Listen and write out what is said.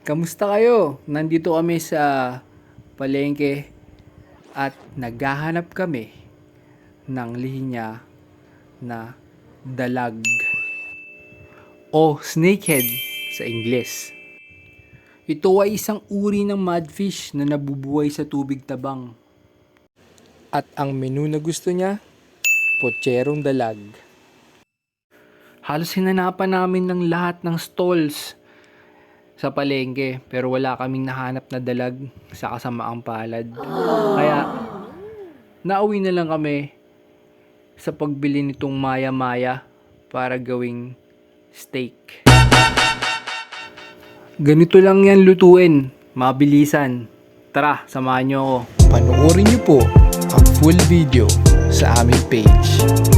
Kamusta kayo? Nandito kami sa palengke at naghahanap kami ng linya na dalag o snakehead sa Ingles. Ito ay isang uri ng mudfish na nabubuhay sa tubig tabang. At ang menu na gusto niya, potserong dalag. Halos hinanapan namin ng lahat ng stalls sa palengke pero wala kaming nahanap na dalag sa kasamaang palad. Kaya nauwi na lang kami sa pagbili nitong maya-maya para gawing steak. Ganito lang yan lutuin, mabilisan. Tara, samahan niyo ako. Panoorin niyo po ang full video sa aming page.